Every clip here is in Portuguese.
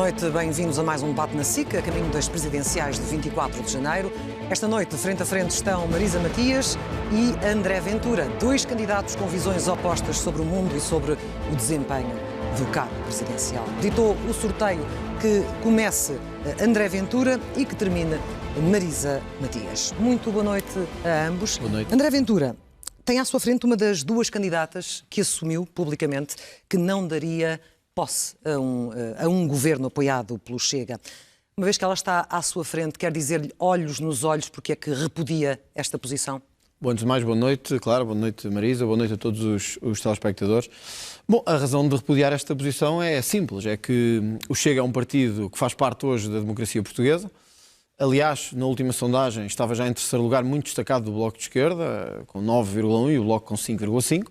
noite, bem-vindos a mais um debate na SIC, a caminho das presidenciais de 24 de janeiro. Esta noite, frente a frente, estão Marisa Matias e André Ventura, dois candidatos com visões opostas sobre o mundo e sobre o desempenho do cargo presidencial. Ditou o sorteio que comece André Ventura e que termine Marisa Matias. Muito boa noite a ambos. Boa noite. André Ventura tem à sua frente uma das duas candidatas que assumiu publicamente que não daria posse a um governo apoiado pelo Chega. Uma vez que ela está à sua frente, quer dizer-lhe olhos nos olhos porque é que repudia esta posição? Bom, antes de mais, boa noite, claro, boa noite Marisa, boa noite a todos os telespectadores. Bom, a razão de repudiar esta posição é simples, é que o Chega é um partido que faz parte hoje da democracia portuguesa. Aliás, na última sondagem estava já em terceiro lugar, muito destacado do Bloco de Esquerda, com 9,1 e o Bloco com 5,5.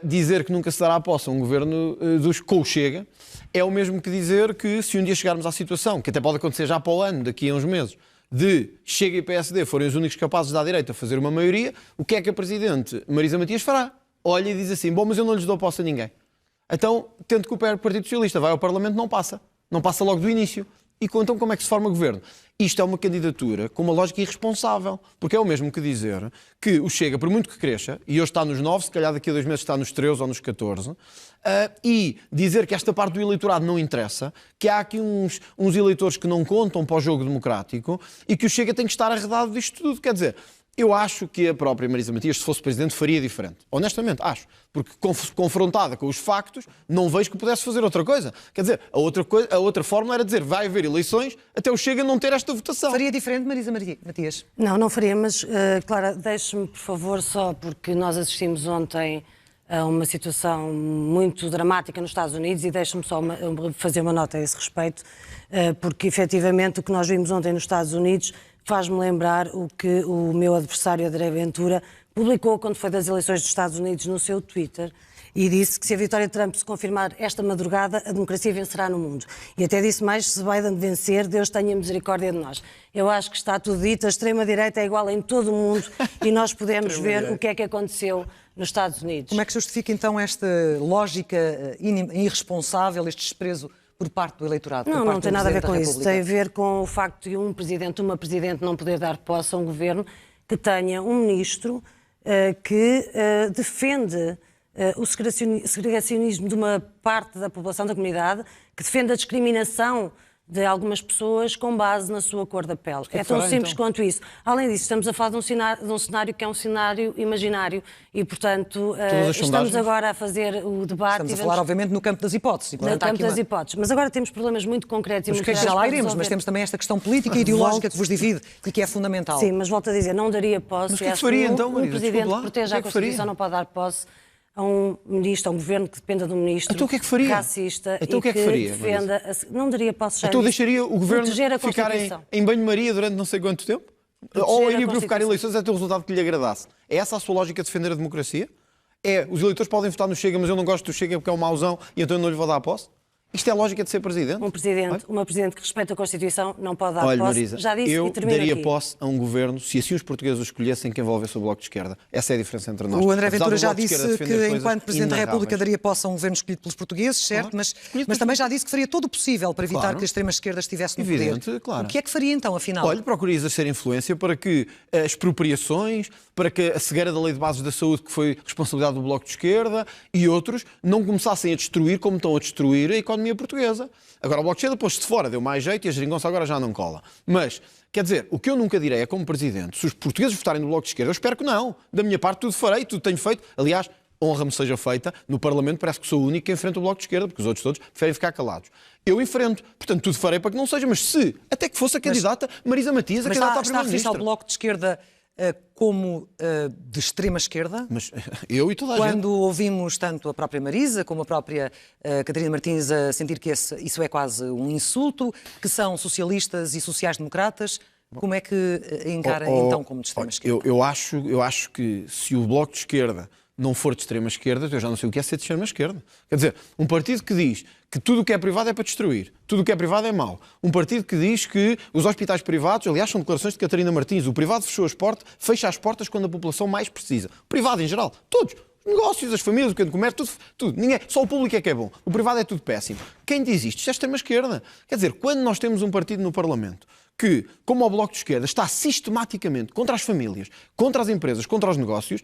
Dizer que nunca se dará a posse a um governo com o Chega é o mesmo que dizer que se um dia chegarmos à situação, que até pode acontecer já para o ano, daqui a uns meses, de Chega e PSD forem os únicos capazes da direita fazer uma maioria, o que é que a Presidente Marisa Matias fará? Olha e diz assim, bom, mas eu não lhes dou posse a ninguém. Então, tendo que o Partido Socialista vai ao Parlamento, não passa logo do início. E então como é que se forma governo? Isto é uma candidatura com uma lógica irresponsável, porque é o mesmo que dizer que o Chega, por muito que cresça, e hoje está nos 9, se calhar daqui a 2 meses está nos 13 ou nos 14, e dizer que esta parte do eleitorado não interessa, que há aqui uns eleitores que não contam para o jogo democrático e que o Chega tem que estar arredado disto tudo. Quer dizer, eu acho que a própria Marisa Matias, se fosse Presidente, faria diferente. Honestamente, acho. Porque confrontada com os factos, não vejo que pudesse fazer outra coisa. Quer dizer, a outra fórmula era dizer vai haver eleições até o Chega não ter esta votação. Faria diferente, Marisa Matias? Não faria, mas, Clara, deixe-me, por favor, só porque nós assistimos ontem a uma situação muito dramática nos Estados Unidos e deixe-me só fazer uma nota a esse respeito, porque, efetivamente, o que nós vimos ontem nos Estados Unidos faz-me lembrar o que o meu adversário André Ventura publicou quando foi das eleições dos Estados Unidos no seu Twitter e disse que se a vitória de Trump se confirmar esta madrugada, a democracia vencerá no mundo. E até disse mais, se Biden vencer, Deus tenha misericórdia de nós. Eu acho que está tudo dito, a extrema-direita é igual em todo o mundo e nós podemos ver o que é que aconteceu nos Estados Unidos. Como é que justifica então esta lógica irresponsável, este desprezo por parte do eleitorado? Não tem nada a ver com isso. Tem a ver com o facto de uma presidente não poder dar posse a um governo que tenha um ministro que defende o segregacionismo de uma parte da população da comunidade, que defende a discriminação de algumas pessoas com base na sua cor da pele. É tão simples quanto isso. Além disso, estamos a falar de um cenário que é um cenário imaginário e, portanto, estamos agora a fazer o debate... Estamos a falar, obviamente, no campo das hipóteses. No campo das hipóteses. Mas agora temos problemas muito concretos e muito graves. Já lá iremos, mas temos também esta questão política e ideológica que vos divide e que é fundamental. Sim, mas volto a dizer, não daria posse. Mas o que é que faria, então, Marisa? Um presidente que proteja a Constituição não pode dar posse a um ministro, a um governo que dependa de um ministro então, o que é que faria? Racista então, e que defenda... Não daria posse já. Então deixaria o governo ficar em banho-maria durante não sei quanto tempo? Ou iria provocar eleições até o resultado que lhe agradasse? É essa a sua lógica de defender a democracia? Os eleitores podem votar no Chega, mas eu não gosto do Chega porque é um mauzão e então eu não lhe vou dar a posse? Isto é a lógica de ser Presidente? Uma Presidente que respeita a Constituição não pode dar posse. Marisa, já disse eu e termino daria aqui. Posse a um governo se assim os portugueses o escolhessem que envolvesse o Bloco de Esquerda. Essa é a diferença entre nós. O André Ventura já disse que, enquanto Presidente da República, daria posse a um governo escolhido pelos portugues, certo? Mas também já disse que faria todo o possível para evitar que a extrema-esquerda estivesse no poder. Claro. O que é que faria então, afinal? Olha, procuraria exercer influência para que as expropriações, para que a cegueira da Lei de Bases da Saúde, que foi responsabilidade do Bloco de Esquerda, e outros, não começassem a destruir, como estão a destruir, a economia portuguesa. Agora, o Bloco de Esquerda pôs-se de fora, deu mais jeito e a geringonça agora já não cola. Mas, quer dizer, o que eu nunca direi é, como Presidente, se os portugueses votarem no Bloco de Esquerda, eu espero que não. Da minha parte, tudo farei, tudo tenho feito. Aliás, honra-me seja feita, no Parlamento parece que sou o único que enfrenta o Bloco de Esquerda, porque os outros todos preferem ficar calados. Eu enfrento, portanto, tudo farei para que não seja, mas se, até que fosse a candidata Marisa Matias, a candidata à Primeira-Ministra. Está a referir-se ao Bloco de Esquerda como de extrema-esquerda? Mas eu e toda a gente. Quando ouvimos tanto a própria Marisa como a própria Catarina Martins a sentir que isso é quase um insulto, que são socialistas e sociais-democratas, como é que encara então como de extrema-esquerda? Eu acho que se o Bloco de Esquerda não for de extrema-esquerda, eu já não sei o que é ser de extrema-esquerda. Quer dizer, um partido que diz que tudo o que é privado é para destruir, tudo o que é privado é mau. Um partido que diz que os hospitais privados, aliás, são declarações de Catarina Martins, o privado fechou as portas, fecha as portas quando a população mais precisa. O privado em geral, todos. Os negócios, as famílias, o pequeno comércio, tudo. Ninguém, só o público é que é bom. O privado é tudo péssimo. Quem diz isto? Isto é extrema-esquerda. Quer dizer, quando nós temos um partido no Parlamento que, como o Bloco de Esquerda, está sistematicamente contra as famílias, contra as empresas, contra os negócios,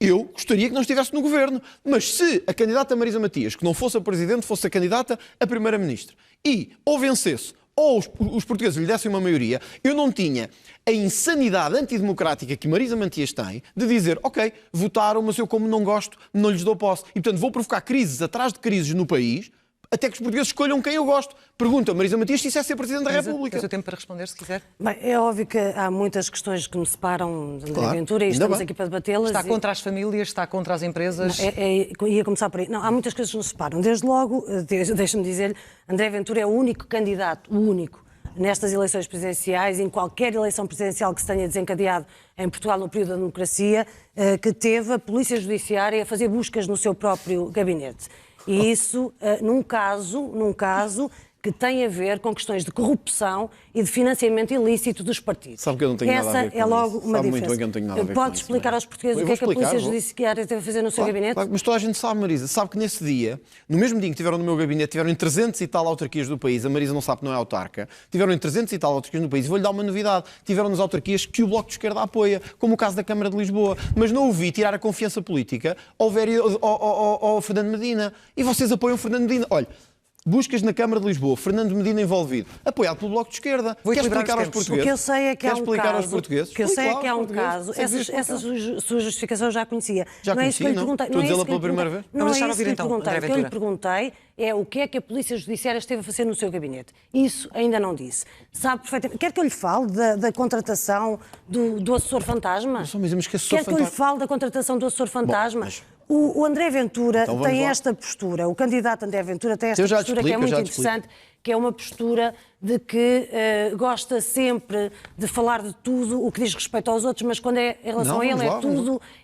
eu gostaria que não estivesse no governo. Mas se a candidata Marisa Matias, que não fosse a presidente, fosse a candidata a primeira-ministra, e ou vencesse, ou os portugueses lhe dessem uma maioria, eu não tinha a insanidade antidemocrática que Marisa Matias tem de dizer, ok, votaram, mas eu como não gosto, não lhes dou posse. E, portanto, vou provocar crises atrás de crises no país, até que os portugueses escolham quem eu gosto. Pergunta a Marisa Matias se isso é ser Presidente da República. Tem o seu tempo para responder, se quiser. Bem, é óbvio que há muitas questões que me separam de André Ventura e estamos aqui para debatê-las. Está contra as famílias, está contra as empresas? Ia começar por aí. Não, há muitas coisas que nos separam. Desde logo, deixa-me dizer, André Ventura é o único candidato, o único, nestas eleições presidenciais, em qualquer eleição presidencial que se tenha desencadeado em Portugal no período da democracia, que teve a Polícia Judiciária a fazer buscas no seu próprio gabinete. E isso num caso que tem a ver com questões de corrupção e de financiamento ilícito dos partidos. Sabe que eu não tenho nada a ver com Essa é logo isso. uma Sabe diferença. muito bem que eu não tenho nada a ver Pode com explicar isso, aos portugueses o que é que a Polícia Judiciária teve a fazer no seu gabinete? Claro, mas toda a gente sabe, Marisa. Sabe que nesse dia, no mesmo dia em que tiveram no meu gabinete, tiveram em 300 e tal autarquias do país, a Marisa não sabe que não é autarca, tiveram em 300 e tal autarquias no país, e vou-lhe dar uma novidade, tiveram nas autarquias que o Bloco de Esquerda apoia, como o caso da Câmara de Lisboa. Mas não ouvi tirar a confiança política ao Fernando Medina. E vocês apoiam o Fernando Medina. Olha, buscas na Câmara de Lisboa, Fernando Medina envolvido, apoiado pelo Bloco de Esquerda. Quer explicar aos portugueses? O que eu sei é que há um caso. O que eu sei é que há um caso. Essa sua justificação eu já conhecia. Já não é isso que eu lhe perguntei. Estou a dizê-la pela primeira vez. Não é isso que eu lhe perguntei. O que eu lhe perguntei é o que é que a Polícia Judiciária esteve a fazer no seu gabinete. Isso ainda não disse. Sabe perfeitamente. Quer que eu lhe fale da contratação do assessor fantasma? Quer que eu lhe fale da contratação do assessor fantasma? O André Ventura tem esta postura, o candidato André Ventura tem esta postura que é muito interessante, que é uma postura de que gosta sempre de falar de tudo o que diz respeito aos outros, mas quando é em relação a ele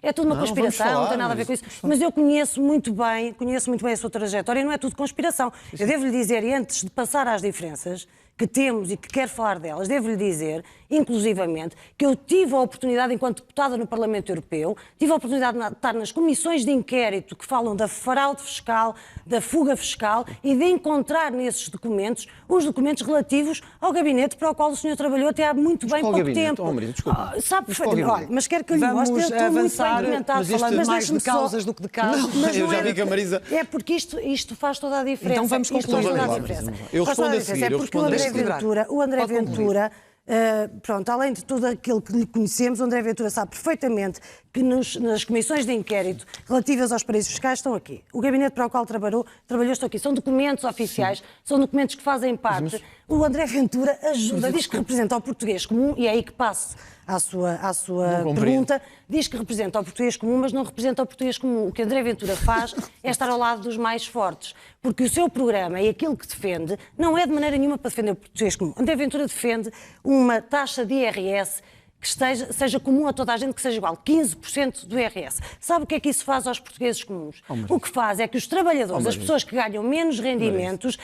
é tudo uma conspiração, não tem nada a ver com isso. Mas eu conheço muito bem a sua trajetória e não é tudo conspiração. Eu devo-lhe dizer, e antes de passar às diferenças que temos e que quero falar delas, devo-lhe dizer, inclusivamente, que eu tive a oportunidade, enquanto deputada no Parlamento Europeu, tive a oportunidade de estar nas comissões de inquérito que falam da fraude fiscal, da fuga fiscal e de encontrar nesses documentos os documentos relativos ao gabinete para o qual o senhor trabalhou até há muito bem pouco tempo. Sabe perfeitamente. Olha, mas quero que eu lhe mostre, eu estou muito bem documentado falando, mas mais de causas do que de casos. Mas eu já vi que a Marisa... É porque isto faz toda a diferença. Então vamos concluir. Eu respondo a seguir. O André Ventura, pronto, além de tudo aquilo que lhe conhecemos, o André Ventura sabe perfeitamente que nas comissões de inquérito relativas aos paraísos fiscais estão aqui. O gabinete para o qual trabalhou estão aqui. São documentos oficiais, são documentos que fazem parte. O André Ventura ajuda, diz que representa o português comum, e é aí que passo à sua pergunta, diz que representa o português comum, mas não representa o português comum. O que André Ventura faz é estar ao lado dos mais fortes, porque o seu programa e aquilo que defende não é de maneira nenhuma para defender o português comum. André Ventura defende uma taxa de IRS que seja comum a toda a gente, que seja igual, 15% do IRS. Sabe o que é que isso faz aos portugueses comuns? O que faz é que os trabalhadores, as pessoas que ganham menos rendimentos...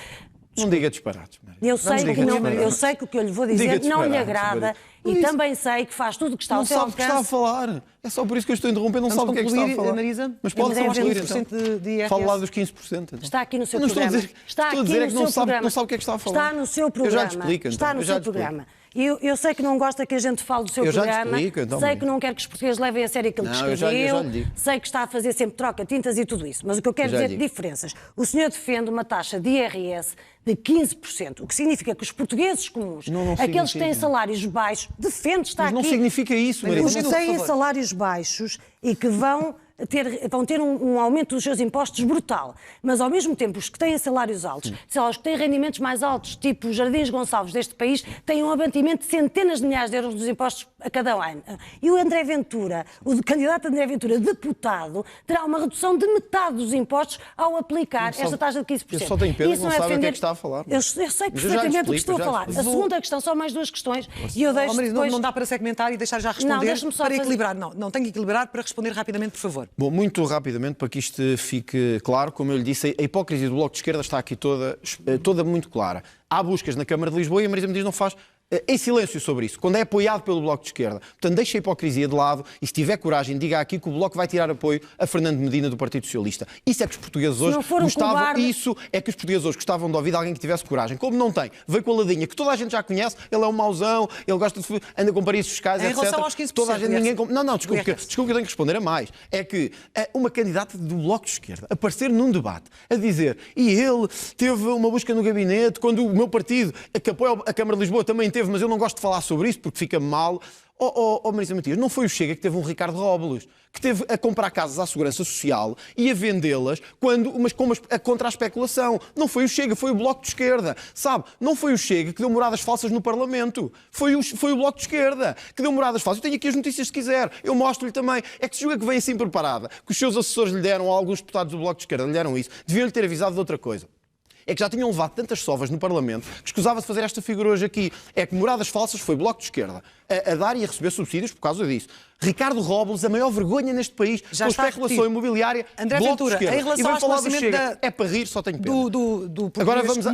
Não diga disparates, Maria. Eu sei que o que eu lhe vou dizer não lhe agrada e também sei que faz tudo o que está ao seu alcance. Não sabe o que está a falar. É só por isso que eu estou a interromper, não sabe o que é que está a falar. Marisa? Mas pode só concluir, então. Fala lá dos 15%. Então. Está aqui no seu programa. Estou a dizer que não sabe o que é que está a falar. Está no seu programa. Eu já te explico, então. Está no seu programa. Eu sei que não gosta que a gente fale do seu programa, sei que não quer que os portugueses levem a sério aquilo que escreveu, sei que está a fazer sempre troca-tintas e tudo isso, mas o que eu quero dizer é diferenças. O senhor defende uma taxa de IRS de 15%, o que significa que os portugueses comuns, aqueles que têm salários baixos, está aqui. Mas não significa isso, Maria. Os que têm salários baixos e que vão ter um aumento dos seus impostos brutal, mas ao mesmo tempo os que têm salários altos, os que têm rendimentos mais altos, tipo os Jardins Gonçalves deste país, têm um abatimento de centenas de milhares de euros dos impostos a cada ano. E o André Ventura, o candidato André Ventura, deputado, terá uma redução de metade dos impostos ao aplicar esta taxa de 15%. Eu só tenho pena que não sabe o que é que está a falar. Eu sei perfeitamente o que estou a falar. A segunda questão, só mais duas questões, e eu deixo depois... Não dá para segmentar e deixar já responder para equilibrar. Não, tem que equilibrar para responder rapidamente, por favor. Bom, muito rapidamente, para que isto fique claro, como eu lhe disse, a hipocrisia do Bloco de Esquerda está aqui toda muito clara. Há buscas na Câmara de Lisboa e a Marisa Matias não faz em silêncio sobre isso, quando é apoiado pelo Bloco de Esquerda. Portanto, deixe a hipocrisia de lado e, se tiver coragem, diga aqui que o Bloco vai tirar apoio a Fernando Medina do Partido Socialista. Isso é que os portugueses hoje gostavam de ouvir de alguém que tivesse coragem. Como não tem, veio com a ladinha, que toda a gente já conhece, ele é um mauzão, ele gosta de anda com paraísos fiscais, etc. Em relação aos 15%. Toda a gente, desculpe que eu tenho que responder a mais. É que uma candidata do Bloco de Esquerda aparecer num debate a dizer, e ele teve uma busca no gabinete, quando o meu partido, que apoia a Câmara de Lisboa, também teve, mas eu não gosto de falar sobre isso porque fica mal. Marisa Matias, não foi o Chega que teve um Ricardo Robles, que teve a comprar casas à Segurança Social e a vendê-las contra a especulação. Não foi o Chega, foi o Bloco de Esquerda. Sabe, não foi o Chega que deu moradas falsas no Parlamento. Foi o Bloco de Esquerda que deu moradas falsas. Eu tenho aqui as notícias se quiser. Eu mostro-lhe também. É que se julga que vem assim preparada, que os seus assessores lhe deram, ou alguns deputados do Bloco de Esquerda lhe deram isso, deviam-lhe ter avisado de outra coisa. É que já tinham levado tantas sovas no Parlamento que escusava de fazer esta figura hoje aqui. É que moradas falsas foi Bloco de Esquerda a dar e a receber subsídios por causa disso. Ricardo Robles, a maior vergonha neste país, já com especulação imobiliária, André Bloco Ventura, de Esquerda. em relação ao esclarecimento É para rir, só tenho pena. Agora vamos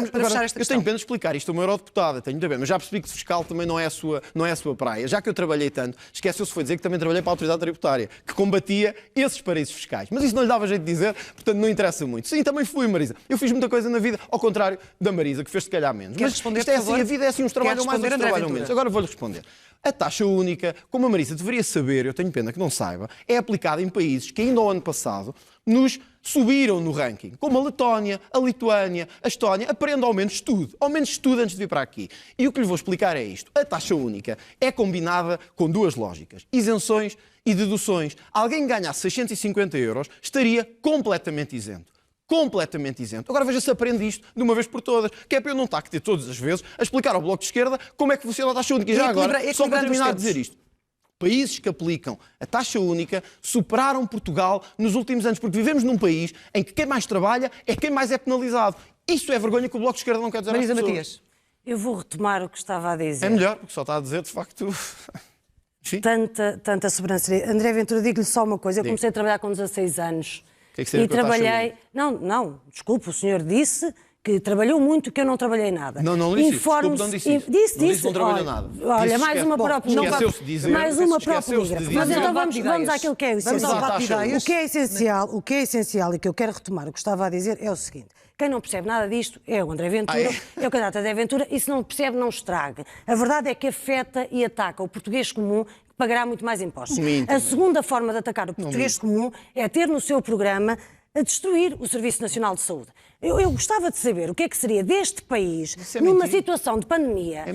para fechar esta questão. Eu tenho pena de explicar isto a uma eurodeputada, tenho de ver, mas já percebi que fiscal também não é a sua praia. Já que eu trabalhei tanto, esqueceu-se foi dizer que também trabalhei para a autoridade tributária, que combatia esses paraísos fiscais. Mas isso não lhe dava jeito de dizer, portanto não interessa muito. Sim, também fui, Marisa. Eu fiz muita coisa na vida, ao contrário da Marisa, que fez se calhar menos. Quer responder, isto é assim, a vida é assim, uns trabalham mais, outros trabalham Ventura? menos. Agora vou-lhe responder. A taxa única, como a Marisa deveria saber, eu tenho pena que não saiba, é aplicada em países que ainda ao ano passado nos subiram no ranking, como a Letónia, a Lituânia, a Estónia. Aprenda ao menos estudo antes de vir para aqui. E o que lhe vou explicar é isto. A taxa única é combinada com duas lógicas: isenções e deduções. Alguém que ganhasse 650 euros estaria completamente isento. Completamente isento. Agora veja se aprende isto de uma vez por todas, que é para eu não estar que ter todas as vezes a explicar ao Bloco de Esquerda como é que funciona a taxa única. E já agora, só para terminar de dizer isto. Países que aplicam a taxa única superaram Portugal nos últimos anos, porque vivemos num país em que quem mais trabalha é quem mais é penalizado. Isso é vergonha que o Bloco de Esquerda não quer dizer às pessoas. Marisa Matias. Eu vou retomar o que estava a dizer. É melhor, porque só está a dizer, de facto... Enfim. Tanta sobranceria. André Ventura, digo-lhe só uma coisa. Eu comecei a trabalhar com 16 anos. Que é que e trabalhei... Não, desculpe, o senhor disse que trabalhou muito, que eu não trabalhei nada. Não disse isso. Desculpe, não disse isso. Disse, não trabalhou nada. Olha, mais uma própria... Mais uma própria. Mas então vamos àquilo que é essencial. O que é essencial e que eu quero retomar, o que estava a dizer, é o seguinte. Quem não percebe nada disto é o André Ventura, é o candidato André Ventura, e se não percebe, não estrague. A verdade é que afeta e ataca o português comum, que pagará muito mais impostos. A segunda forma de atacar o português comum é ter no seu programa a destruir o Serviço Nacional de Saúde. Eu gostava de saber o que é que seria deste país, numa situação de pandemia,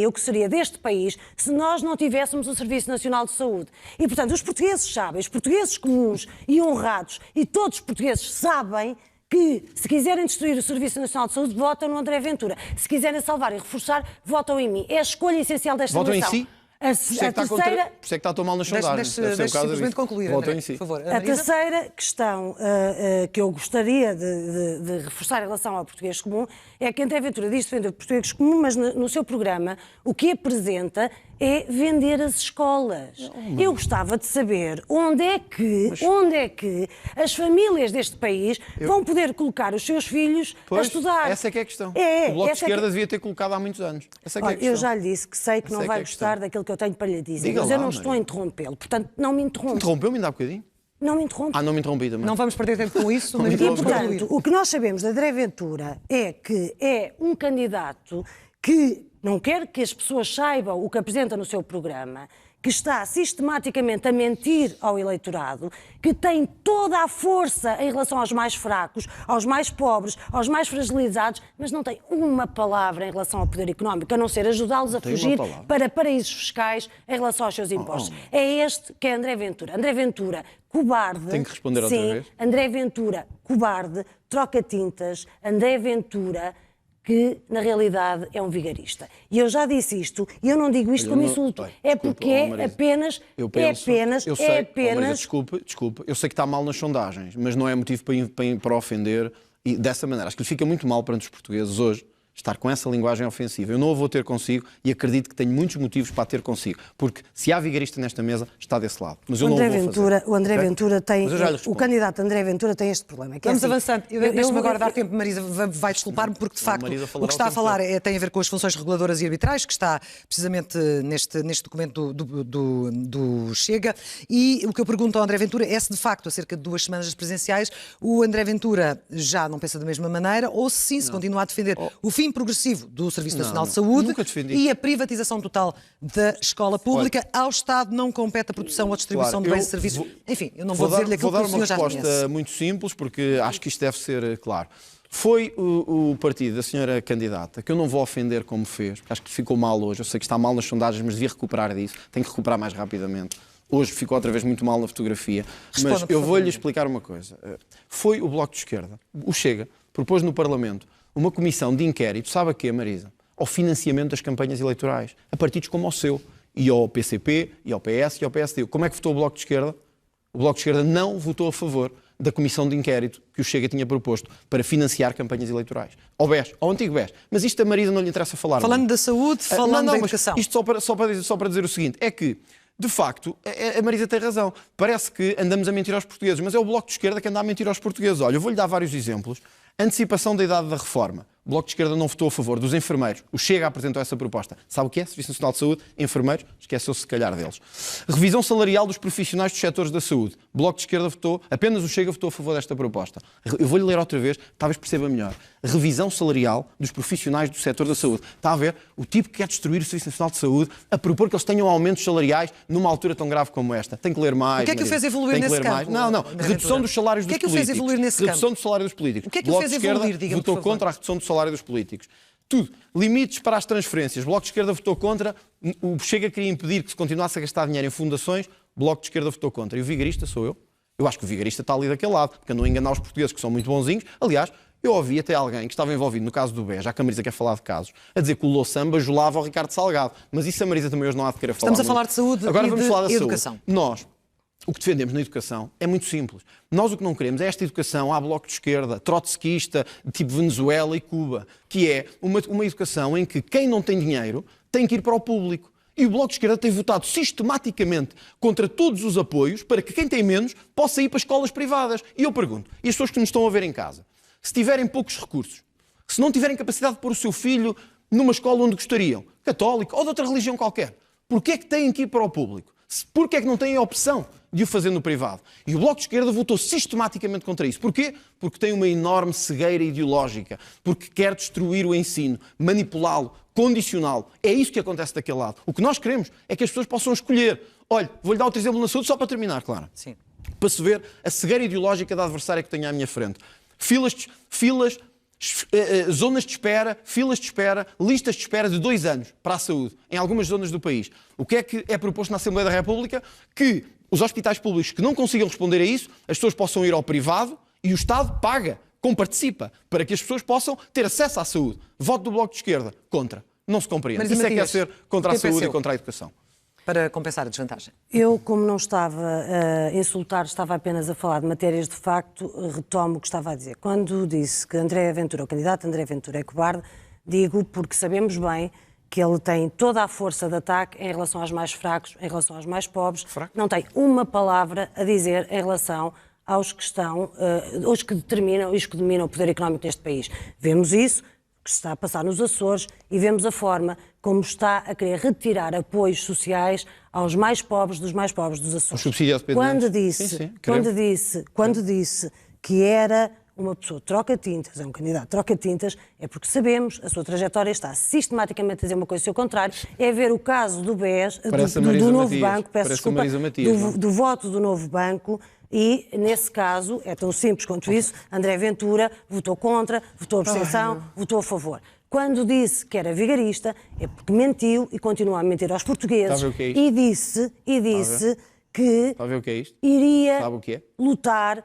o que seria deste país se nós não tivéssemos o Serviço Nacional de Saúde. E, portanto, os portugueses sabem, os portugueses comuns e honrados, e todos os portugueses sabem que, se quiserem destruir o Serviço Nacional de Saúde, votam no André Ventura. Se quiserem salvar e reforçar, votam em mim. É a escolha essencial desta nação. Votam em si? Por isso é que está tão mal nas sondagens. Deixe simplesmente concluir, André, por favor. A terceira questão que eu gostaria de reforçar em relação ao português comum é que André Ventura diz defender o português comum, mas no seu programa o que apresenta é vender as escolas. Eu gostava de saber onde é que as famílias deste país vão poder colocar os seus filhos a estudar. Essa é que é a questão. O Bloco de Esquerda devia ter colocado há muitos anos. Essa é que é a questão. Eu já lhe disse que sei que não vai gostar daquilo que eu tenho para lhe dizer, mas eu não estou a interrompê-lo, portanto não me interrompa. Interrompeu-me ainda há bocadinho? Não me interrompa. Não me interrompi também. Não vamos perder tempo com isso. E, portanto, o que nós sabemos de André Ventura é que é um candidato que não quer que as pessoas saibam o que apresenta no seu programa, que está sistematicamente a mentir ao eleitorado, que tem toda a força em relação aos mais fracos, aos mais pobres, aos mais fragilizados, mas não tem uma palavra em relação ao poder económico, a não ser ajudá-los a fugir para paraísos fiscais em relação aos seus impostos. É este que é André Ventura. André Ventura, cobarde. Tenho que responder outra vez? André Ventura, cobarde, troca-tintas. André Ventura, que na realidade é um vigarista. E eu já disse isto, e eu não digo isto como insulto, é porque é apenas... Desculpe, eu sei que está mal nas sondagens, mas não é motivo para ofender e dessa maneira. Acho que lhe fica muito mal perante os portugueses hoje estar com essa linguagem ofensiva. Eu não a vou ter consigo e acredito que tenho muitos motivos para a ter consigo. Porque se há vigarista nesta mesa, está desse lado. Mas eu não o vou fazer. O André Ventura tem... Mas eu já lhe respondo. O candidato André Ventura tem este problema. Que Vamos é assim, avançando. Deixa-me agora dar tempo, Marisa, vai desculpar-me, porque de facto o que está a falar tem a ver com as funções reguladoras e arbitrais, que está precisamente neste documento do Chega. E o que eu pergunto ao André Ventura é se de facto, há cerca de 2 semanas das presidenciais, o André Ventura já não pensa da mesma maneira, ou se sim, se continua a defender o fim progressivo do Serviço Nacional de Saúde e a privatização total da escola pública. Ao Estado não compete a produção ou a distribuição de bens e serviços. Enfim, eu não vou dizer-lhe aquilo que o senhor já conhece. Vou dar uma resposta muito simples, porque acho que isto deve ser claro. Foi o partido da senhora candidata, que eu não vou ofender como fez, porque acho que ficou mal hoje. Eu sei que está mal nas sondagens, mas devia recuperar disso. Tem que recuperar mais rapidamente. Hoje ficou outra vez muito mal na fotografia. Mas eu vou-lhe explicar uma coisa. Foi o Bloco de Esquerda, o Chega, propôs no Parlamento uma comissão de inquérito, sabe a quê, Marisa? Ao financiamento das campanhas eleitorais, a partidos como o seu, e ao PCP, e ao PS, e ao PSD. Como é que votou o Bloco de Esquerda? O Bloco de Esquerda não votou a favor da comissão de inquérito que o Chega tinha proposto para financiar campanhas eleitorais. Ao BES, ao antigo BES. Mas isto a Marisa não lhe interessa falar. Falando da saúde, falando da educação. Isto só para dizer o seguinte, é que, de facto, a Marisa tem razão. Parece que andamos a mentir aos portugueses, mas é o Bloco de Esquerda que anda a mentir aos portugueses. Olha, eu vou-lhe dar vários exemplos. Antecipação da idade da reforma. O Bloco de Esquerda não votou a favor dos enfermeiros. O Chega apresentou essa proposta. Sabe o que é? Serviço Nacional de Saúde, enfermeiros, esqueceu-se se calhar deles. Revisão salarial dos profissionais dos setores da saúde. O Bloco de Esquerda votou, apenas o Chega votou a favor desta proposta. Eu vou-lhe ler outra vez, talvez perceba melhor. Revisão salarial dos profissionais do setor da saúde. Está a ver? O tipo que quer destruir o Serviço Nacional de Saúde a propor que eles tenham aumentos salariais numa altura tão grave como esta. Tem que ler mais. O que é que o fez evoluir nesse campo? Não. Redução dos salários dos políticos. O que é que o fez evoluir nesse campo? Redução do salário dos políticos. O que é que o fez evoluir, diga-me, votou contra a redução do salário dos políticos. Tudo. Limites para as transferências. O Bloco de Esquerda votou contra. O Chega queria impedir que se continuasse a gastar dinheiro em fundações. O Bloco de Esquerda votou contra. E o vigarista sou eu. Eu acho que o vigarista está ali daquele lado, porque andam a enganar os portugueses, que são muito bonzinhos. Aliás, eu ouvi até alguém que estava envolvido no caso do BES, já que a Marisa quer falar de casos, a dizer que o Louçã bajulava ao Ricardo Salgado. Mas isso a Marisa também hoje não há de querer falar. Estamos a falar de saúde. Agora e vamos falar da educação. Saúde. Nós, o que defendemos na educação é muito simples. Nós o que não queremos é esta educação à Bloco de Esquerda, trotskista, tipo Venezuela e Cuba, que é uma educação em que quem não tem dinheiro tem que ir para o público. E o Bloco de Esquerda tem votado sistematicamente contra todos os apoios para que quem tem menos possa ir para escolas privadas. E eu pergunto, e as pessoas que nos estão a ver em casa, se tiverem poucos recursos, se não tiverem capacidade de pôr o seu filho numa escola onde gostariam, católica ou de outra religião qualquer, porquê é que têm que ir para o público? Porquê é que não têm a opção de o fazer no privado? E o Bloco de Esquerda votou sistematicamente contra isso. Porquê? Porque tem uma enorme cegueira ideológica, porque quer destruir o ensino, manipulá-lo, condicioná-lo. É isso que acontece daquele lado. O que nós queremos é que as pessoas possam escolher. Olha, vou-lhe dar outro exemplo na saúde, só para terminar, claro. Sim. Para se ver a cegueira ideológica da adversária que tenho à minha frente. Zonas de espera, filas de espera, listas de espera de 2 anos para a saúde, em algumas zonas do país. O que é proposto na Assembleia da República? Que os hospitais públicos que não consigam responder a isso, as pessoas possam ir ao privado e o Estado paga, comparticipa, para que as pessoas possam ter acesso à saúde. Voto do Bloco de Esquerda, contra. Não se compreende. Isso é que é ser contra a saúde e contra a educação. Para compensar a desvantagem. Eu, como não estava a insultar, estava apenas a falar de matérias de facto, retomo o que estava a dizer. Quando disse que André Ventura, o candidato André Ventura é cobarde, digo porque sabemos bem que ele tem toda a força de ataque em relação aos mais fracos, em relação aos mais pobres. Não tem uma palavra a dizer em relação aos que estão, aos que determinam e os que dominam o poder económico neste país. Vemos isso que se está a passar nos Açores e vemos a forma como está a querer retirar apoios sociais aos mais pobres dos Açores. O subsídio Quando disse que era uma pessoa troca-tintas, é um candidato troca-tintas, é porque sabemos, a sua trajetória está sistematicamente a dizer uma coisa e o seu contrário, é ver o caso do BES, do Novo Banco, peço desculpa, do voto do Novo Banco. E, nesse caso, é tão simples quanto isso, André Ventura votou contra, votou abstenção, votou a favor. Quando disse que era vigarista, é porque mentiu e continua a mentir aos portugueses. Sabe o que é isto? E disse que Sabe o que é isto? iria Sabe o que é? lutar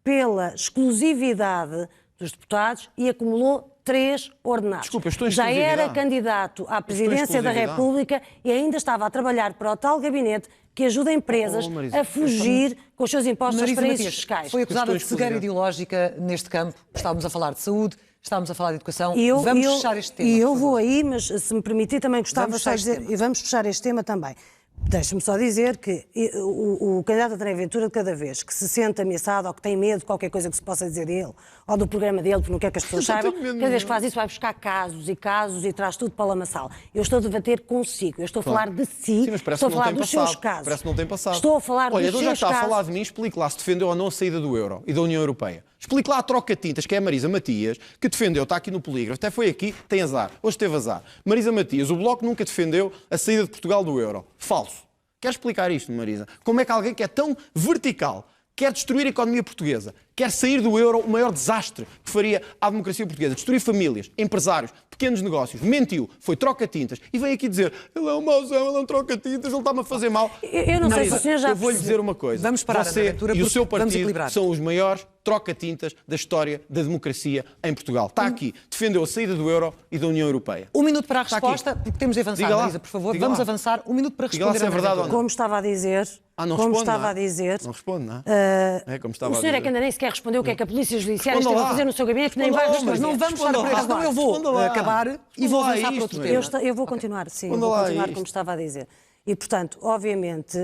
pela exclusividade dos deputados e acumulou 3 ordenados. Desculpa, estou em Já exclusividade. era candidato à presidência da República e ainda estava a trabalhar para o tal gabinete que ajuda empresas Marisa, a fugir com os seus impostos aos Marisa paraísos Matias fiscais. foi acusada de Estou em cegueira exclusividade. ideológica neste campo. Estávamos a falar de saúde, estávamos a falar de educação. Vamos fechar este tema. E eu vou aí, mas se me permitir, também gostava só de dizer, e vamos fechar este tema também. Deixa-me só dizer que o candidato André Ventura, de cada vez que se sente ameaçado ou que tem medo de qualquer coisa que se possa dizer dele, ou do programa dele, porque não quer que as pessoas saibam, cada vez que faz isso vai buscar casos e traz tudo para o lamaçal. Eu estou a debater consigo, eu estou a falar de si, Sim, mas parece estou a que não falar tem dos passado. seus casos. Parece que não tem passado. Estou a falar Olha, dos então já seus está casos. a falar de mim, explique lá se defendeu ou não a saída do euro e da União Europeia. Explique lá a troca-tintas, que é a Marisa Matias, que defendeu, está aqui no polígrafo, até foi aqui, tem azar, hoje teve azar. Marisa Matias, o Bloco nunca defendeu a saída de Portugal do euro. Falso. Quer explicar isto, Marisa? Como é que alguém que é tão vertical quer destruir a economia portuguesa, quer sair do euro, o maior desastre que faria à democracia portuguesa, destruir famílias, empresários, pequenos negócios, mentiu, foi troca-tintas e veio aqui dizer ele é um mauzão, ele é um troca-tintas, ele está-me a fazer mal. Eu não sei se o senhor já Eu vou-lhe dizer uma coisa. Vamos parar Você a aventura e o seu porque vamos partido equilibrar. são os maiores troca-tintas da história da democracia em Portugal. Está aqui, defendeu a saída do euro e da União Europeia. Um minuto para a Está resposta, aqui. porque temos de avançar, Diga lá. Marisa, por favor. Diga Vamos lá. avançar. Um minuto para Diga lá responder se é a verdade ou Ventura. não. Como estava a dizer... Não como responde, estava não é? a dizer... Não responde, não é? Como estava O a senhor é dizer. que ainda nem sequer respondeu o que é que a Polícia Judiciária Responda esteve a lá. fazer no seu gabinete, que nem Responda vai lá, responder. mas não vamos Responda estar lá. presos, então eu vou Responda lá. acabar e vou Responda lá avançar a para outro isto, tema. Eu vou continuar, sim, Responda vou lá a continuar isto. como estava a dizer. E, portanto, obviamente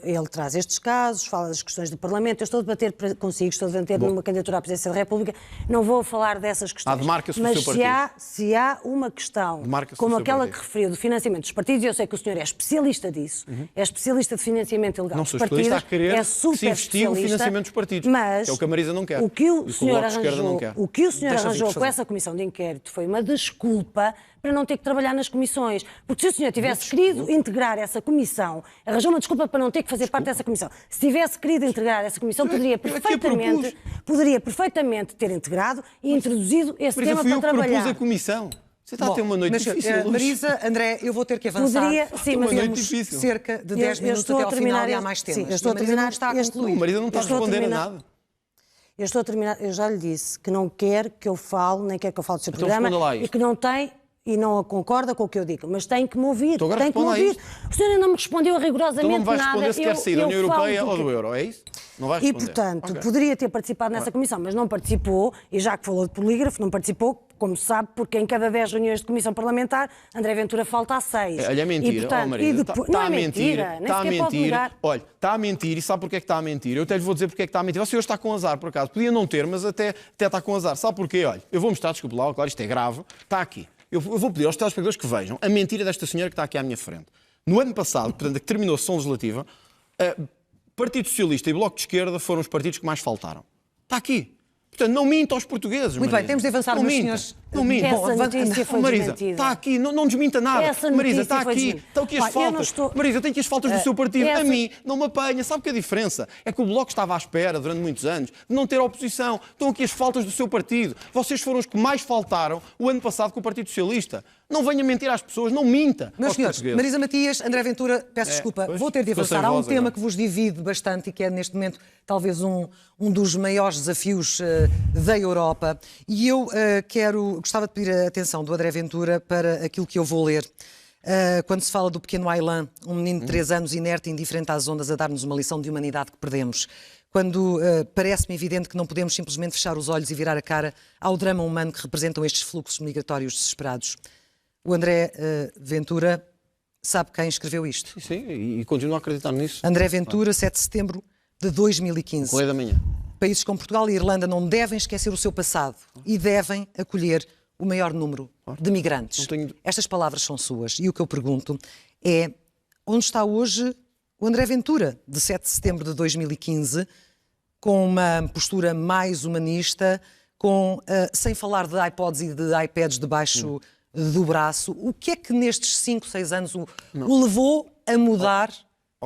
ele traz estes casos, fala das questões do Parlamento. Eu estou a debater consigo, estou a debater numa candidatura à Presidência da República. Não vou falar dessas questões. demarca-se o Mas seu partido. se há uma questão, Demarca-se o como seu aquela partido. que referiu do financiamento dos partidos, e eu sei que o senhor é especialista disso, é especialista de financiamento ilegal Não dos sou partidos, especialista a querer é super que se investigue o especialista, financiamento dos partidos, mas que é o que a Marisa não quer, o que e o o que o senhor Bloco de Esquerda não arranjou, quer. o que o senhor Deixa-me arranjou fazer. com essa comissão de inquérito foi uma desculpa para não ter que trabalhar nas comissões. Porque se o senhor tivesse querido integrar essa comissão, arranjou uma desculpa para não ter que fazer parte dessa comissão. Se tivesse querido integrar essa comissão, poderia perfeitamente ter integrado e introduzido esse Por isso tema fui para eu que propus trabalhar. a comissão. Você está a Bom, ter uma noite mas, difícil hoje. Marisa, André, eu vou ter que avançar. Poderia, sim, mas temos difícil. cerca de 10 eu minutos estou até a ao terminar final e há este- mais temas. sim, eu estou E a Marisa terminar não está a este- concluir. Não, Marisa não está a Eu estou a responder a terminar. nada. Eu estou a terminar, eu já lhe disse que não quer que eu fale, nem quer que eu fale do seu Então programa responda lá isto. e que não tem e não concorda com o que eu digo, mas tem que me ouvir. Então agora Tem que me responda a ouvir. O senhor ainda não me respondeu rigorosamente Então não me vai nada. responder se quer sair da União eu falo Europeia do ou que- do euro, é isso? Não vai E, responder. portanto, Ok. poderia ter participado nessa comissão, mas não participou, e já que falou de polígrafo, não participou, como se sabe, porque em cada 10 reuniões de comissão parlamentar, André Ventura falta a 6. Olha, é mentira, E, portanto, Marisa, e depois, está não é a mentir, mentira, nem está a sequer pode mentir. negar. Olha, está a mentir e sabe porque é que está a mentir? Eu até lhe vou dizer porque é que está a mentir. Você hoje está com azar, por acaso. Podia não ter, mas até está com azar. Sabe porquê? Olha, eu vou mostrar, desculpe lá, claro, isto é grave. Está aqui. Eu vou pedir aos telespectadores que vejam a mentira desta senhora que está aqui à minha frente. No ano passado, portanto, que terminou a sessão legislativa, Partido Socialista e Bloco de Esquerda foram os partidos que mais faltaram. Está aqui. Portanto, não minta aos portugueses. Muito bem, temos de avançar, não meus minta. senhores. Não minta. Essa Bom, notícia foi Marisa, desmentida. está aqui, não desminta nada. Essa Marisa, notícia está foi aqui. desmentida. Estão aqui as Olha, eu não faltas. estou- Marisa, tem aqui as faltas do seu partido. A essa- mim, não me apanha. Sabe que a diferença? É que o Bloco estava à espera, durante muitos anos, de não ter oposição. Estão aqui as faltas do seu partido. Vocês foram os que mais faltaram o ano passado com o Partido Socialista. Não venha mentir às pessoas, não minta. Meus aos senhores, portugueses. Marisa Matias, André Ventura, peço desculpa, pois, vou ter de ficou sem avançar. Há um voz tema agora. que vos divide bastante e que é, neste momento, talvez um dos maiores desafios da Europa. E eu gostava de pedir a atenção do André Ventura para aquilo que eu vou ler. Quando se fala do pequeno Aylan, um menino de 3 anos, inerte e indiferente às ondas, a dar-nos uma lição de humanidade que perdemos. Quando parece-me evidente que não podemos simplesmente fechar os olhos e virar a cara ao drama humano que representam estes fluxos migratórios desesperados. O André Ventura sabe quem escreveu isto. Sim, e continuo a acreditar nisso. André Ventura, 7 de setembro de 2015. Correio da manhã. Países como Portugal e Irlanda não devem esquecer o seu passado e devem acolher o maior número de migrantes. Não tenho- Estas palavras são suas. E o que eu pergunto é onde está hoje o André Ventura, de 7 de setembro de 2015, com uma postura mais humanista, sem falar de iPods e de iPads debaixo do braço. O que é que nestes 5, 6 anos o levou a mudar de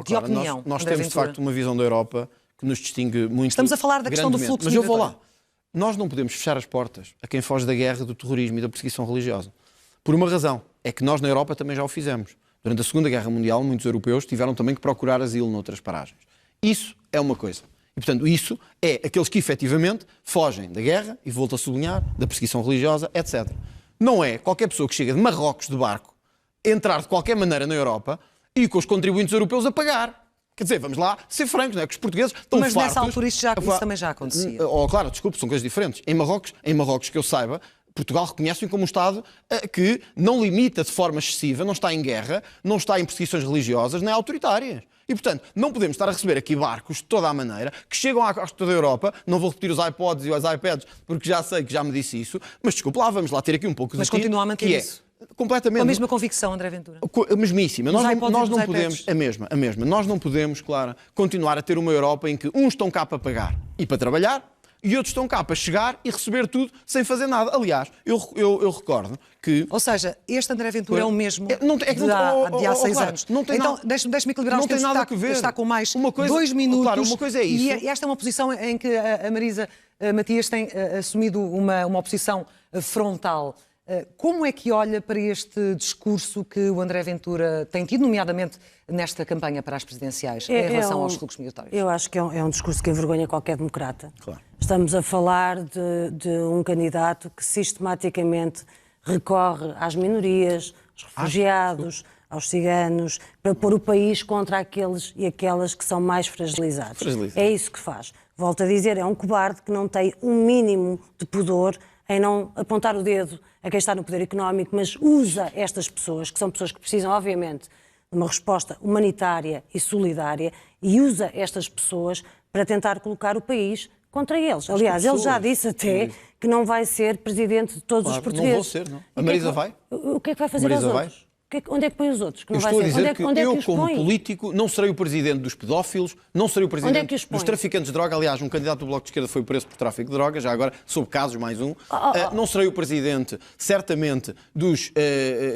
Clara, opinião? Nós André temos, de Ventura? facto, uma visão da Europa que nos distingue muito. Estamos a falar da questão do grandemente. fluxo Mas eu vou lá. migratório. Nós não podemos fechar as portas a quem foge da guerra, do terrorismo e da perseguição religiosa. Por uma razão. É que nós, na Europa, também já o fizemos. Durante a Segunda Guerra Mundial, muitos europeus tiveram também que procurar asilo noutras paragens. Isso é uma coisa. E, portanto, isso é aqueles que, efetivamente, fogem da guerra, e volto a sublinhar, da perseguição religiosa, etc. Não é qualquer pessoa que chega de Marrocos de barco entrar de qualquer maneira na Europa e com os contribuintes europeus a pagar. Quer dizer, vamos lá ser francos, não é? Que os portugueses estão Mas fartos... nessa altura isso também já acontecia. Claro, desculpe, são coisas diferentes. Em Marrocos, que eu saiba, Portugal reconhece-o como um Estado que não limita de forma excessiva, não está em guerra, não está em perseguições religiosas nem autoritárias. E, portanto, não podemos estar a receber aqui barcos de toda a maneira que chegam à costa da Europa, não vou repetir os iPods e os iPads porque já sei que já me disse isso, mas desculpe lá, vamos lá ter aqui um pouco de Mas continua a manter isso? Completamente. Com a mesma convicção, André Ventura? A mesmíssima. Nós não podemos... iPads. A mesma. Nós não podemos, claro, continuar a ter uma Europa em que uns estão cá para pagar e para trabalhar, e outros estão cá para chegar e receber tudo sem fazer nada. Aliás, eu recordo que... Ou seja, este André Ventura é o mesmo de há 6 anos. Não tem então, deixe-me equilibrar os tempos. Não tem nada a ver. Está com mais uma coisa, 2 minutos. Claro, uma coisa é isso. E esta é uma posição em que a Marisa Matias tem assumido uma oposição frontal. Como é que olha para este discurso que o André Ventura tem tido, nomeadamente nesta campanha para as presidenciais, em relação aos fluxos migratórios? Eu acho que é um discurso que envergonha qualquer democrata. Claro. Estamos a falar de um candidato que sistematicamente recorre às minorias, aos refugiados, aos ciganos, para pôr o país contra aqueles e aquelas que são mais fragilizados. É isso que faz. Volto a dizer, é um cobarde que não tem um mínimo de pudor em não apontar o dedo a quem está no poder económico, mas usa estas pessoas, que são pessoas que precisam, obviamente, de uma resposta humanitária e solidária, e usa estas pessoas para tentar colocar o país contra eles. Aliás, ele já disse até que não vai ser presidente de todos os portugueses. Não vou ser, não. A Marisa vai? O que é que vai fazer aos outros? Onde é que põe os outros? Que não eu vai estou ser? a dizer que eu, como político, não serei o presidente dos pedófilos, não serei o presidente dos traficantes de droga. Aliás, um candidato do Bloco de Esquerda foi preso por tráfico de droga, já agora, sob casos, mais um. Não serei o presidente, certamente, dos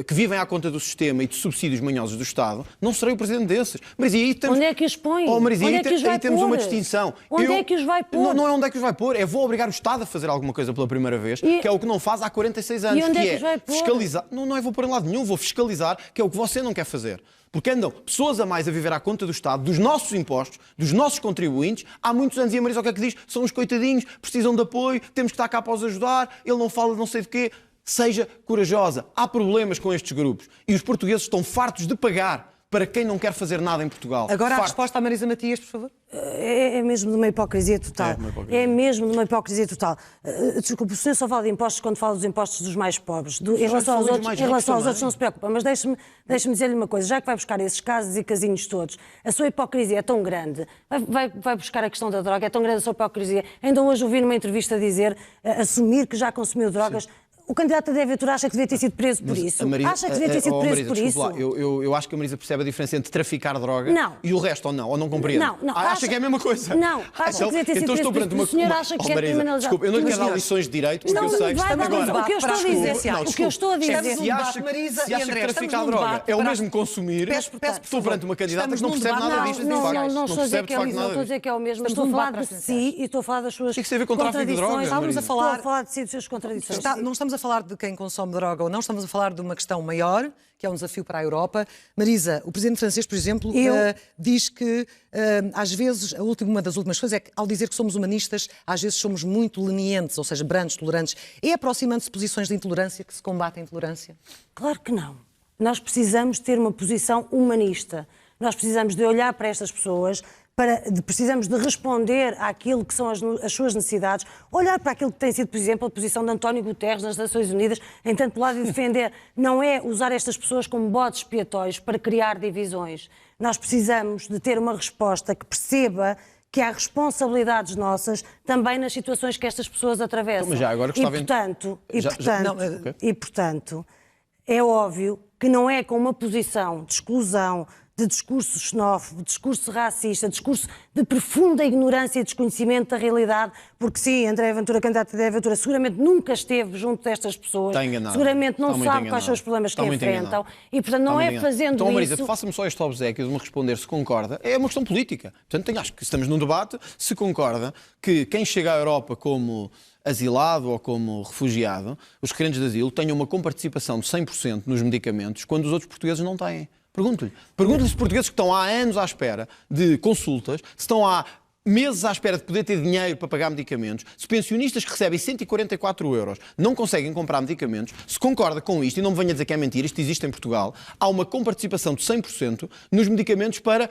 que vivem à conta do sistema e de subsídios manhosos do Estado. Não serei o presidente desses. Mas aí temos... Onde é que os põe? Marisa, onde é que os vai aí temos pôr? uma distinção. Onde é que os vai pôr? Não é onde é que os vai pôr, é vou obrigar o Estado a fazer alguma coisa pela primeira vez, que é o que não faz há 46 anos, e onde que é que os vai pôr? Fiscalizar. Não é vou pôr em lado nenhum, vou fiscalizar, que é o que você não quer fazer. Porque andam pessoas a mais a viver à conta do Estado, dos nossos impostos, dos nossos contribuintes, há muitos anos, e a Marisa o que é que diz? São uns coitadinhos, precisam de apoio, temos que estar cá para os ajudar, ele não fala de não sei de quê. Seja corajosa. Há problemas com estes grupos. E os portugueses estão fartos de pagar para quem não quer fazer nada em Portugal. Agora a resposta à Marisa Matias, por favor. É mesmo de uma hipocrisia total. É mesmo de uma hipocrisia total. Desculpe, o senhor só fala de impostos quando fala dos impostos dos mais pobres. Em relação aos outros não se preocupa. Mas deixe-me dizer-lhe uma coisa. Já que vai buscar esses casos e casinhos todos, a sua hipocrisia é tão grande. Vai buscar a questão da droga, é tão grande a sua hipocrisia. Ainda hoje ouvi numa entrevista dizer, assumir que já consumiu drogas. Sim. O candidato André Ventura acha que devia ter sido preso por isso? Acha que devia ter sido preso por isso? Eu acho que a Marisa percebe a diferença entre traficar droga e o resto, ou não compreende? Não. Acha que é a mesma coisa? Não, acha que devia ter sido preso por isso. O senhor acha que é criminalizado? Desculpa, eu não lhe quero dar lições de direito, porque eu sei que estamos agora... O que eu estou a dizer... Se acha que traficar droga é o mesmo consumir, estou perante uma candidata que não percebe nada disto. Não estou a dizer que é o mesmo, não estou a dizer que é o mesmo, estou a falar de si e estou a falar das suas contradições. Estamos a falar de si, das suas contradições. Não estamos a falar de quem consome droga ou não, estamos a falar de uma questão maior, que é um desafio para a Europa. Marisa, o presidente francês, por exemplo, diz que, às vezes, uma das últimas coisas é que, ao dizer que somos humanistas, às vezes somos muito lenientes, ou seja, brandos, tolerantes. É aproximando-se de posições de intolerância que se combate a intolerância? Claro que não. Nós precisamos ter uma posição humanista. Nós precisamos de olhar para estas pessoas, precisamos de responder àquilo que são as suas necessidades, olhar para aquilo que tem sido, por exemplo, a posição de António Guterres nas Nações Unidas, em tanto lado de defender, não é usar estas pessoas como bodes expiatórios para criar divisões. Nós precisamos de ter uma resposta que perceba que há responsabilidades nossas também nas situações que estas pessoas atravessam. Mas já agora gostava... E, portanto, é óbvio que não é com uma posição de exclusão, de discurso xenófobo, discurso racista, discurso de profunda ignorância e desconhecimento da realidade, porque sim, André Ventura, candidato André Ventura, seguramente nunca esteve junto destas pessoas, seguramente não sabe quais são os problemas que enfrentam, e portanto não é fazendo então, Marisa, isso... faça-me só este obséquio de me responder se concorda, é uma questão política, portanto acho que estamos num debate, se concorda que quem chega à Europa como asilado ou como refugiado, os requerentes de asilo tenham uma comparticipação de 100% nos medicamentos, quando os outros portugueses não têm. Pergunto-lhe se portugueses que estão há anos à espera de consultas, se estão há meses à espera de poder ter dinheiro para pagar medicamentos, se pensionistas que recebem 144 euros não conseguem comprar medicamentos, se concorda com isto, e não me venha dizer que é mentira, isto existe em Portugal, há uma comparticipação de 100% nos medicamentos para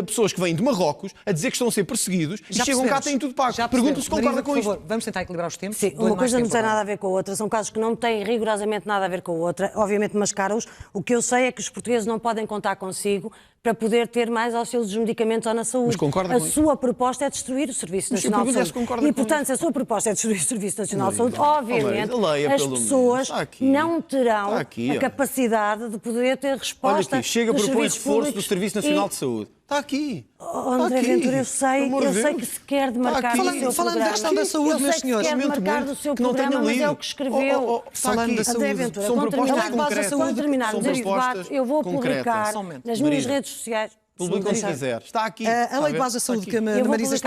pessoas que vêm de Marrocos a dizer que estão a ser perseguidos e chegam cá têm tudo pago. Pergunto se concorda com isto. Vamos tentar equilibrar os tempos. Sim, uma coisa não tem nada a ver com a outra, são casos que não têm rigorosamente nada a ver com a outra, obviamente mascaram-os. O que eu sei é que os portugueses não podem contar consigo para poder ter mais auxílio dos medicamentos ou na saúde. Mas concorda a com isso? sua proposta é destruir o Serviço Nacional de Saúde. E, portanto, se a sua proposta é destruir o Serviço Nacional de Saúde, obviamente, as pessoas não terão a capacidade de poder ter resposta. Olha aqui, chega a propor reforço do Serviço Nacional de Saúde. Está aqui. André Ventura, eu sei que se quer demarcar do seu programa. Falando da questão da saúde, meus senhores, quer demarcar do seu programa, mas é o que escreveu. Falando da saúde, André Ventura, são propostas quando terminarmos este debate, eu vou publicar nas minhas redes sociais. Publica onde quiser. Está aqui. A Lei de Base da Saúde, que a Marisa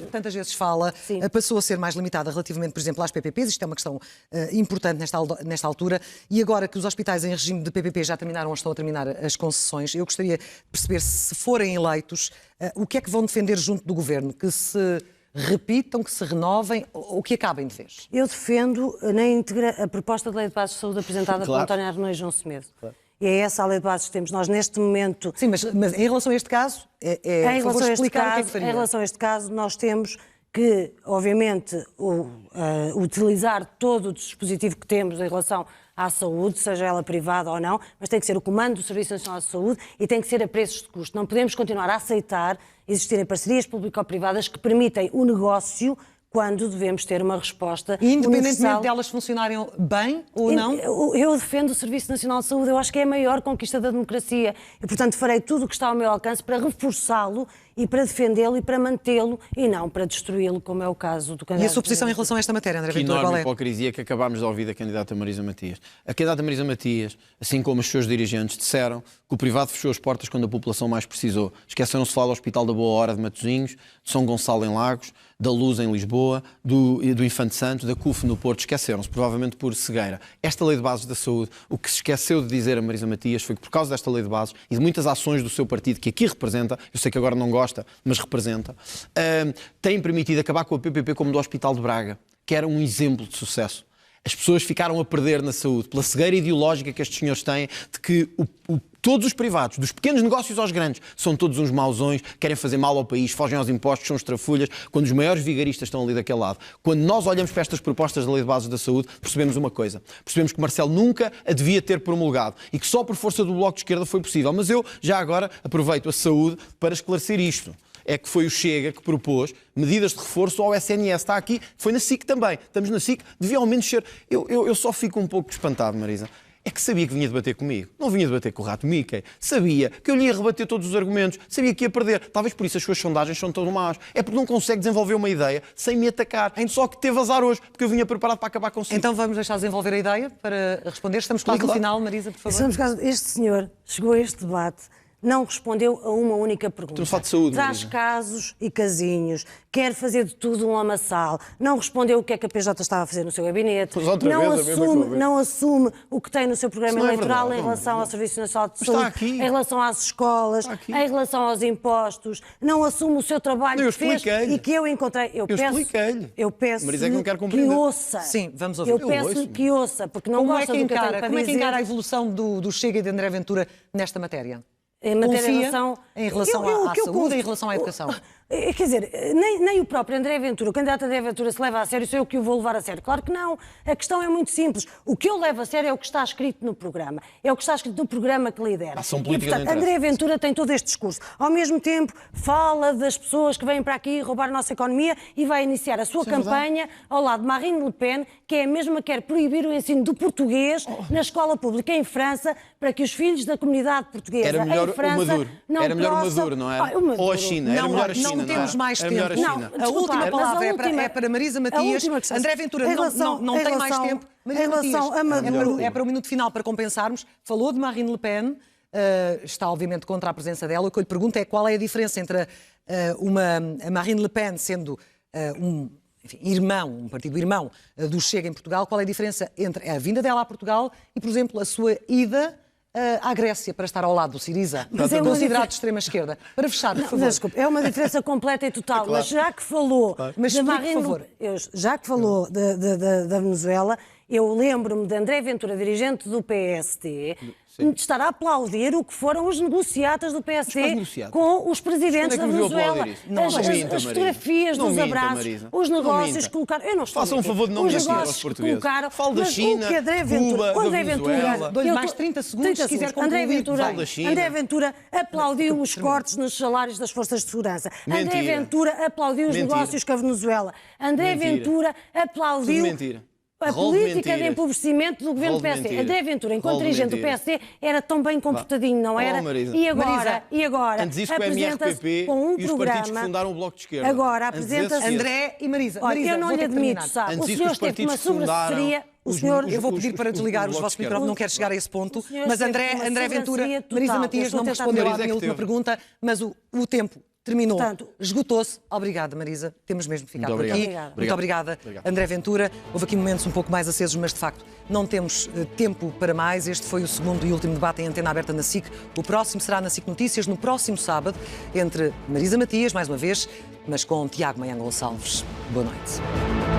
tantas vezes fala, Sim. Passou a ser mais limitada relativamente, por exemplo, às PPPs. Isto é uma questão importante nesta altura. E agora que os hospitais em regime de PPP já terminaram ou estão a terminar as concessões, eu gostaria de perceber, se forem eleitos, o que é que vão defender junto do Governo? Que se repitam, que se renovem ou que acabem de vez? Eu defendo a proposta de Lei de Base de Saúde apresentada por António Arnoux e João Semedo. Claro. E é essa a lei de bases que temos. Nós, neste momento... Sim, mas em relação a este caso, em explicar relação a este caso, nós temos que, obviamente, utilizar todo o dispositivo que temos em relação à saúde, seja ela privada ou não, mas tem que ser o comando do Serviço Nacional de Saúde e tem que ser a preços de custo. Não podemos continuar a aceitar existirem parcerias público-privadas que permitem o negócio quando devemos ter uma resposta independentemente delas funcionarem bem ou não? Eu defendo o Serviço Nacional de Saúde, eu acho que é a maior conquista da democracia e, portanto, farei tudo o que está ao meu alcance para reforçá-lo e para defendê-lo e para mantê-lo e não para destruí-lo, como é o caso do candidato. E a sua posição em relação a esta matéria, André Ventura, qual é? Que enorme hipocrisia que acabámos de ouvir da candidata Marisa Matias. A candidata Marisa Matias, assim como os seus dirigentes, disseram que o privado fechou as portas quando a população mais precisou. Esqueceram-se de falar do Hospital da Boa Hora de Matosinhos, de São Gonçalo em Lagos, da Luz em Lisboa, do Infante Santo, da CUF no Porto. Esqueceram-se, provavelmente por cegueira. Esta Lei de Bases da Saúde, o que se esqueceu de dizer a Marisa Matias foi que, por causa desta Lei de Bases e de muitas ações do seu partido, que aqui representa, eu sei que agora não gosta, mas representa, tem permitido acabar com a PPP como do Hospital de Braga, que era um exemplo de sucesso. As pessoas ficaram a perder na saúde pela cegueira ideológica que estes senhores têm de que todos os privados, dos pequenos negócios aos grandes, são todos uns mauzões, querem fazer mal ao país, fogem aos impostos, são estrafulhas, quando os maiores vigaristas estão ali daquele lado. Quando nós olhamos para estas propostas da Lei de Bases da Saúde, percebemos uma coisa. Percebemos que Marcelo nunca a devia ter promulgado e que só por força do Bloco de Esquerda foi possível. Mas eu, já agora, aproveito a saúde para esclarecer isto. É que foi o Chega que propôs medidas de reforço ao SNS. Está aqui, foi na SIC também. Estamos na SIC, devia ao menos ser... Eu só fico um pouco espantado, Marisa. É que sabia que vinha debater comigo. Não vinha debater com o Rato Mickey. Sabia que eu lhe ia rebater todos os argumentos. Sabia que ia perder. Talvez por isso as suas sondagens são tão más. É porque não consegue desenvolver uma ideia sem me atacar. Só que teve azar hoje, porque eu vinha preparado para acabar consigo. Então vamos deixar desenvolver a ideia para responder. Estamos quase no final, Marisa, por favor. Este senhor chegou a este debate, não respondeu a uma única pergunta. Estamos a falar de saúde, traz Marisa. casos e casinhos, quer fazer de tudo um lamaçal, não respondeu o que é que a PJ estava a fazer no seu gabinete, não assume o que tem no seu programa eleitoral em relação ao Serviço Nacional de Saúde, em relação às escolas, em relação aos impostos, não assume o seu trabalho que fez e que eu encontrei. Eu peço que ouça. Sim, vamos ouvir. Eu peço que ouça, porque não gosta do que eu tenho para dizer. Como é que encara a evolução do Chega e de André Ventura nesta matéria? Em relação à saúde e em relação à educação? Quer dizer, nem o próprio André Ventura, o candidato André Ventura, se leva a sério, sou eu que o vou levar a sério. Claro que não. A questão é muito simples. O que eu levo a sério é o que está escrito no programa. É o que está escrito no programa que lidera. E, portanto, André Ventura tem todo este discurso. Ao mesmo tempo, fala das pessoas que vêm para aqui roubar a nossa economia e vai iniciar a sua campanha ao lado de Marine Le Pen, que é a mesma que quer proibir o ensino do português na escola pública em França, para que os filhos da comunidade portuguesa em França não Era melhor o Maduro, não era? Ou a China? Era melhor a China, não temos mais tempo. A última palavra é para Marisa Matias. André Ventura não tem mais tempo. É para o minuto final, para compensarmos. Falou de Marine Le Pen, está obviamente contra a presença dela. O que eu lhe pergunto é qual é a diferença entre a Marine Le Pen sendo um partido irmão do Chega em Portugal, qual é a diferença entre a vinda dela a Portugal e, por exemplo, a sua ida à Grécia para estar ao lado do Syriza, Mas é uma considerado diferença. de extrema-esquerda. Para fechar, por favor. Mas, desculpe, é uma diferença completa e total. Claro. Mas já que falou Mas da explique, Marine por favor. Le Pen, já que falou da Venezuela, eu lembro-me de André Ventura, dirigente do PST, de estar a aplaudir o que foram os negociatas do quais PST negociatas? com os presidentes Quando é que da me viu Venezuela. aplaudir isso? Não minta, As Marisa. fotografias Não dos minta, abraços, Marisa. os Não negócios minta. que colocaram. Eu não estou Faça a um mentir. favor de não Os mentir aos negócios que portugueses. colocaram. Fale da Mas China, o que André Cuba, Ventura, da o André Ventura, Venezuela. Dou-lhe eu mais tô- 30 segundos, se quiser concluir. André Ventura, Fale da China. André Ventura aplaudiu os cortes nos salários das forças de segurança. André Mentira. Ventura aplaudiu os Mentira. negócios com a Venezuela. André Mentira. Ventura aplaudiu Tudo mentira. a Rol de política de mentiras. empobrecimento do governo Rol do de PSD. mentiras. André Ventura, enquanto Rol de dirigente do mentiras. PSD, era tão bem comportadinho, não era? Marisa. E agora, Marisa, Antes disso, com o apresenta-se MRPP com um e os partidos que programa. fundaram o Bloco de Esquerda. Agora Antes apresenta-se. desse, André e Marisa. Olha, Marisa, eu não vou lhe ter que admito, terminar. sabe? Antes O disso, senhor os esteve com uma partidos que fundaram sobranceria. O os- senhor. Eu vou pedir para o desligar os Bloco de vossos Esquerda. microfones, não quero chegar a esse ponto. O senhor Mas esteve com uma André Ventura, sobranceria total. Marisa Eu Matias estou não a me tentar respondeu à Marisa é minha que última teve. pergunta, mas o tempo terminou, Portanto, esgotou-se. Obrigada, Marisa. Temos mesmo de ficar Muito por aqui. obrigado. Muito obrigada, André Ventura. Houve aqui momentos um pouco mais acesos, mas de facto não temos tempo para mais. Este foi o segundo e último debate em Antena Aberta na SIC. O próximo será na SIC Notícias, no próximo sábado, entre Marisa Matias, mais uma vez, mas com Tiago Maian Gonçalves. Boa noite.